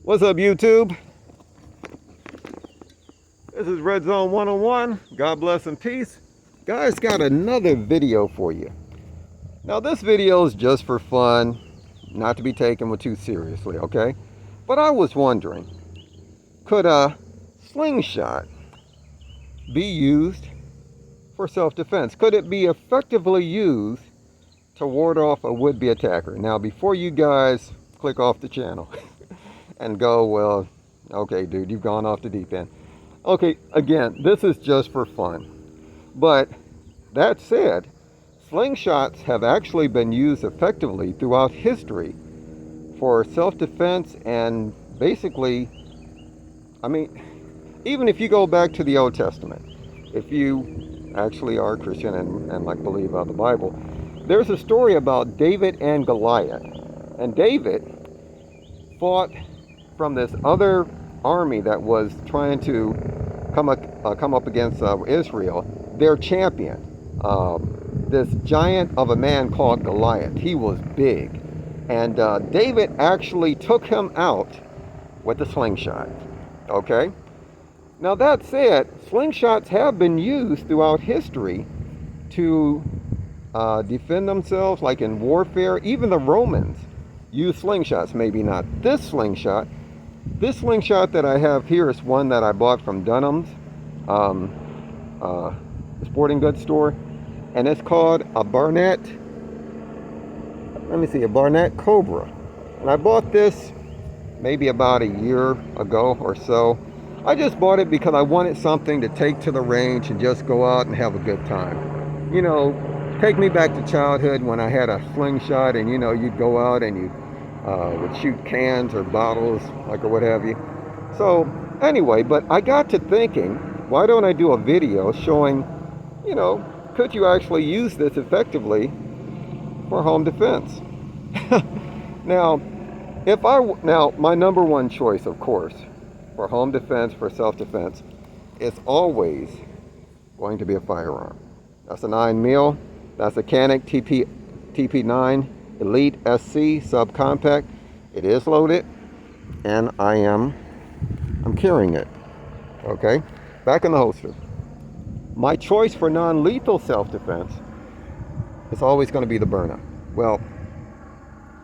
What's up, YouTube? This is Red Zone 101. God bless and peace. Guys, got another video for you. Now, this video is just for fun, not to be taken too seriously, okay? But I was wondering, could a slingshot be used for self-defense? Could it be effectively used to ward off a would-be attacker? Now, before you guys click off the channel and go, well, okay, dude, you've gone off the deep end. Okay, again, this is just for fun. But that said, slingshots have actually been used effectively throughout history for self-defense, and basically, I mean, even if you go back to the Old Testament, if you actually are a Christian and like believe the Bible, there's a story about David and Goliath. And David fought from this other army that was trying to come up against Israel, their champion, this giant of a man called Goliath. He was big, and David actually took him out with a slingshot. Okay, now that said, slingshots have been used throughout history to defend themselves, like in warfare. Even the Romans used slingshots. Maybe not this slingshot. This slingshot that I have here is one that I bought from Dunham's sporting goods store, and it's called a Berna. Let me see, a Berna Cobra. And I bought this maybe about a year ago or so. I just bought it because I wanted something to take to the range and just go out and have a good time. You know, take me back to childhood when I had a slingshot, and you know, you'd go out and you would shoot cans or bottles, like, or what have you. So anyway, but I got to thinking, why don't I do a video showing, you know, could you actually use this effectively for home defense? Now, my number one choice, of course, for home defense, for self-defense, is always going to be a firearm. That's a 9mm. That's a Kinetic TP9 Elite SC subcompact. It is loaded, and I'm carrying it. Okay, back in the holster. My choice for non-lethal self-defense is always going to be the Berna. Well,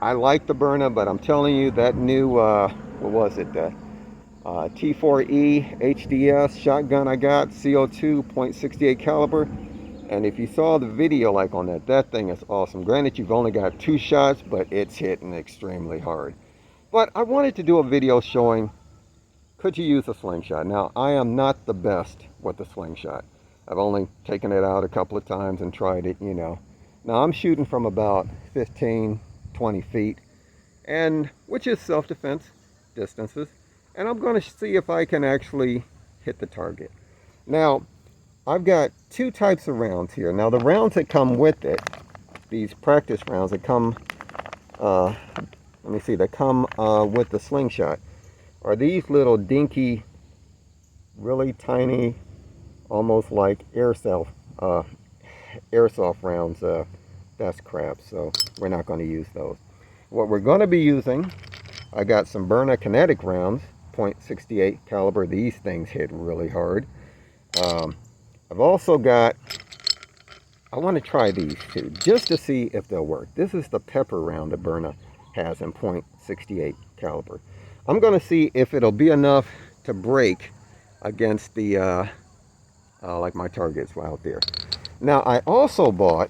I like the Berna, but I'm telling you, that new what was it, T4E HDS shotgun I got, CO2 .68 caliber. And if you saw the video like on that thing is awesome. Granted, you've only got 2 shots, but it's hitting extremely hard. But I wanted to do a video showing, could you use a slingshot? Now, I am not the best with the slingshot. I've only taken it out a couple of times and tried it, you know. Now, I'm shooting from about 15, 20 feet, and which is self-defense distances. And I'm going to see if I can actually hit the target. Now, I've got 2 types of rounds here. Now, the rounds that come with it, these practice rounds that come, let me see, that come with the slingshot, are these little dinky, really tiny, almost like airsoft rounds. That's crap, so we're not going to use those. What we're going to be using, I got some Berna Kinetic Rounds, .68 caliber. These things hit really hard. I've also got, I want to try these too, just to see if they'll work. This is the pepper round that Berna has in .68 caliber. I'm going to see if it'll be enough to break against the, like my targets out there. Now, I also bought,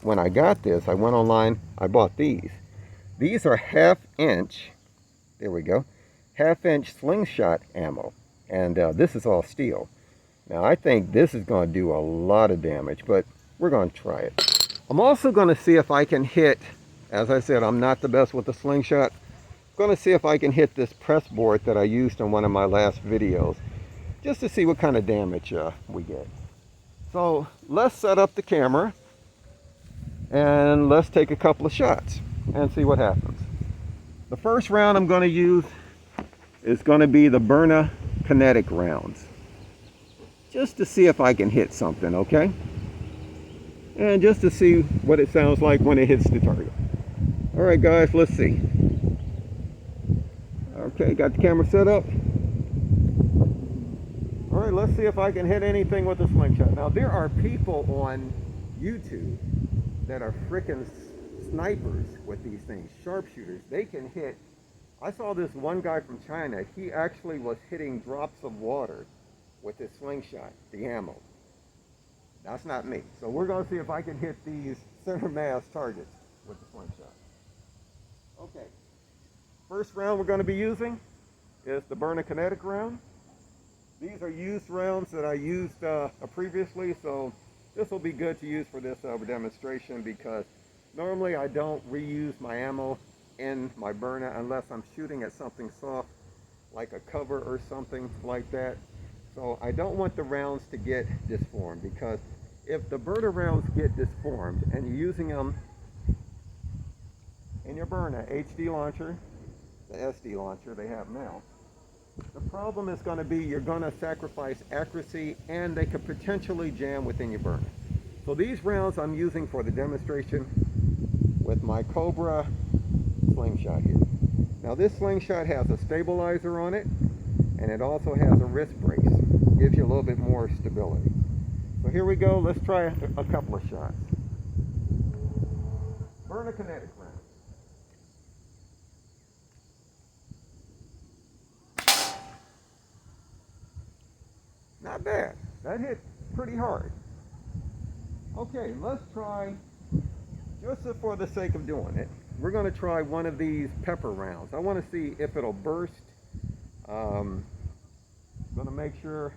when I got this, I went online, I bought these. These are 1/2 inch, there we go, 1/2 inch slingshot ammo. And this is all steel. Now, I think this is going to do a lot of damage, but we're going to try it. I'm also going to see if I can hit, as I said, I'm not the best with the slingshot. I'm going to see if I can hit this press board that I used in one of my last videos, just to see what kind of damage we get. So let's set up the camera, and let's take a couple of shots and see what happens. The first round I'm going to use is going to be the Berna Kinetic Rounds, just to see if I can hit something, okay? And just to see what it sounds like when it hits the target. All right, guys, let's see. Okay. Okay, got the camera set up. All right, let's see if I can hit anything with a slingshot. Now, there are people on YouTube that are freaking snipers with these things, sharpshooters. They can hit. I saw this one guy from China. He actually was hitting drops of water with his slingshot, the ammo. That's not me. So we're going to see if I can hit these center mass targets with the slingshot. Okay. First round we're going to be using is the Berna Kinetic Round. These are used rounds that I used previously, so this will be good to use for this demonstration, because normally I don't reuse my ammo in my Berna unless I'm shooting at something soft like a cover or something like that. So I don't want the rounds to get disformed, because if the Berna rounds get disformed and you're using them in your Berna HD launcher, the SD launcher they have now, the problem is going to be you're going to sacrifice accuracy, and they could potentially jam within your Berna. So these rounds I'm using for the demonstration with my Cobra slingshot here. Now this slingshot has a stabilizer on it, and it also has a wrist brace. Gives you a little bit more stability. So here we go. Let's try a couple of shots. Berna Kinetic Round. Not bad. That hit pretty hard. Okay, let's try, just for the sake of doing it, we're going to try one of these pepper rounds. I want to see if it'll burst. Going to make sure,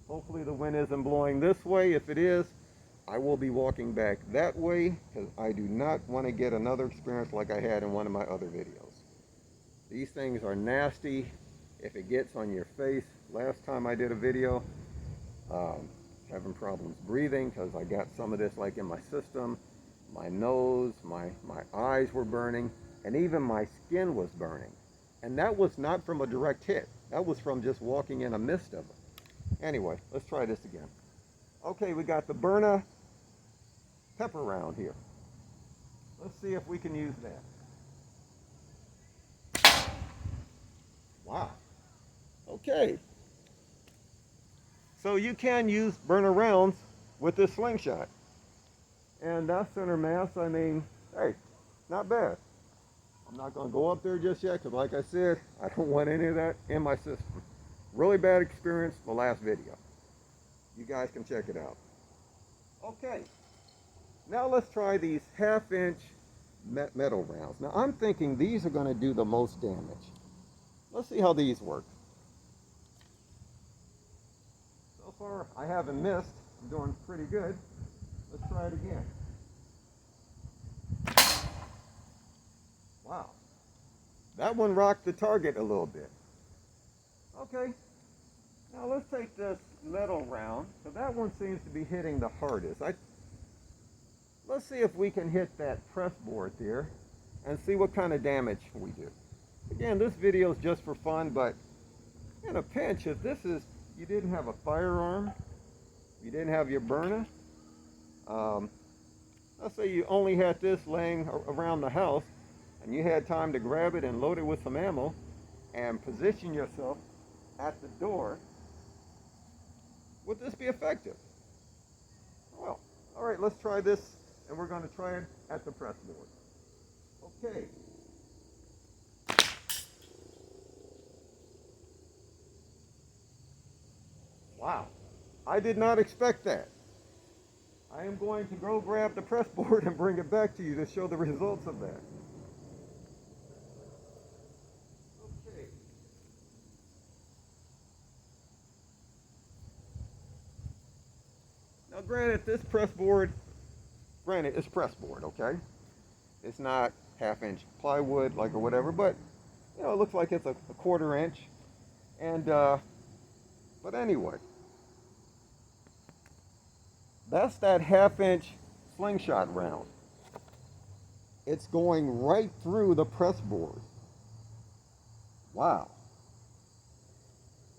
hopefully the wind isn't blowing this way. If it is, I will be walking back that way, because I do not want to get another experience like I had in one of my other videos. These things are nasty if it gets on your face. Last time I did a video, having problems breathing because I got some of this like in my system. My nose, my eyes were burning, and even my skin was burning. And that was not from a direct hit. That was from just walking in a mist of it. Anyway, let's try this again. Okay, we got the Berna pepper round here. Let's see if we can use that. Wow. Okay. So you can use Berna rounds with this slingshot. And that center mass, I mean, hey, not bad. I'm not going to go up there just yet, because like I said, I don't want any of that in my system. Really bad experience the last video. You guys can check it out. Okay, now let's try these half-inch metal rounds. Now I'm thinking these are going to do the most damage. Let's see how these work. So far, I haven't missed. I'm doing pretty good. Let's try it again. Wow. That one rocked the target a little bit. Okay. Now let's take this metal round. So that one seems to be hitting the hardest. Let's see if we can hit that press board there and see what kind of damage we do. Again, this video is just for fun, but in a pinch, if you didn't have a firearm, you didn't have your Berna, let's say you only had this laying around the house, and you had time to grab it and load it with some ammo and position yourself at the door, would this be effective? Well, all right, let's try this, and we're going to try it at the press board. Okay. Wow, I did not expect that. I am going to go grab the press board and bring it back to you to show the results of that. Okay. Now granted, this press board, it's press board, okay? It's not half-inch plywood like or whatever, but you know, it looks like it's a 1/4 inch. And but anyway, that's that half-inch slingshot round. It's going right through the press board. Wow.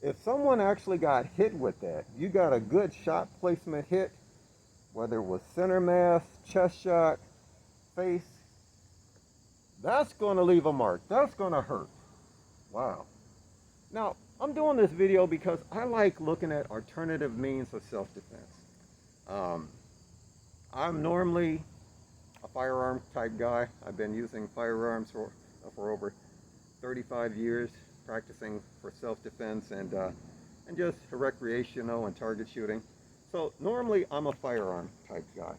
If someone actually got hit with that, you got a good shot placement hit, whether it was center mass, chest shot, face, that's going to leave a mark. That's going to hurt. Wow. Now, I'm doing this video because I like looking at alternative means of self-defense. I'm normally a firearm type guy. I've been using firearms for over 35 years, practicing for self-defense and just recreational and target shooting. So normally I'm a firearm type guy.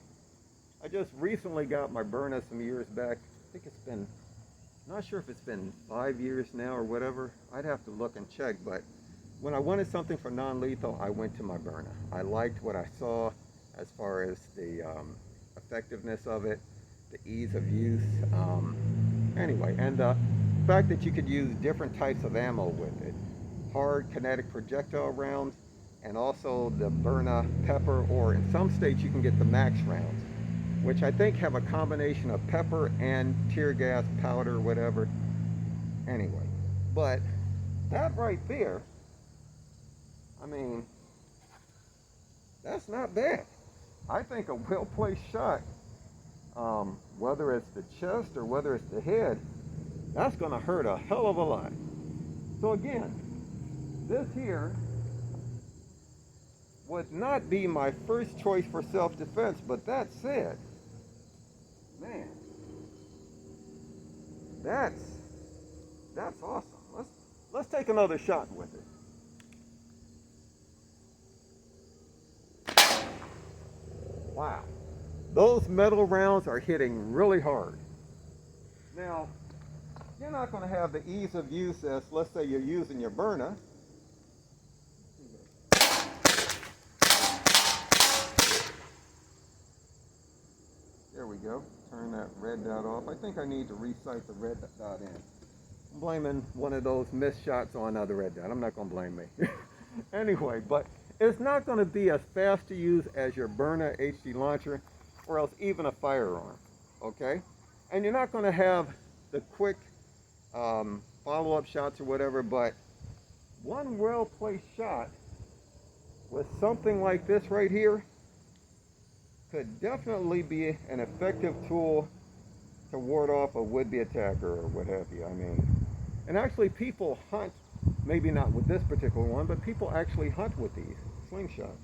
I just recently got my Berna some years back. I think it's been, not sure if it's been 5 years now or whatever. I'd have to look and check, but when I wanted something for non-lethal, I went to my Berna. I liked what I saw as far as the effectiveness of it, the ease of use. Anyway, and the fact that you could use different types of ammo with it. Hard kinetic projectile rounds, and also the Berna pepper, or in some states you can get the max rounds, which I think have a combination of pepper and tear gas powder, whatever. Anyway, but that right there, I mean, that's not bad. I think a well-placed shot, whether it's the chest or whether it's the head, that's gonna hurt a hell of a lot. So again, this here would not be my first choice for self-defense, but that said, man, that's awesome. Let's take another shot with it. Wow, those metal rounds are hitting really hard. Now, you're not going to have the ease of use as, let's say, you're using your Berna. There we go. Turn that red dot off. I think I need to resight the red dot in. I'm blaming one of those missed shots on the red dot. I'm not going to blame me. Anyway, but it's not going to be as fast to use as your Berna HD launcher, or else even a firearm, okay? And you're not going to have the quick follow-up shots or whatever, but one well-placed shot with something like this right here could definitely be an effective tool to ward off a would-be attacker or what have you. I mean, and actually people hunt, maybe not with this particular one, but people actually hunt with these slingshots.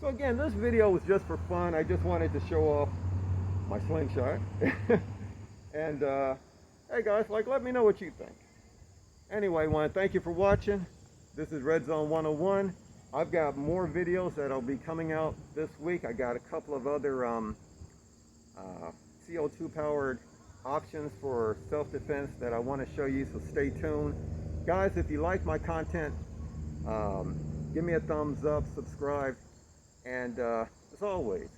So again, this video was just for fun. I just wanted to show off my slingshot. And hey guys, let me know what you think. Anyway, I want to thank you for watching. This is Red Zone 101. I've got more videos that'll be coming out this week. I got a couple of other CO2 powered options for self-defense that I want to show you, so stay tuned. Guys, if you like my content, give me a thumbs up, subscribe, and as always,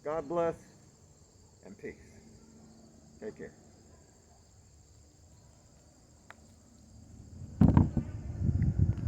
God bless and peace. Take care.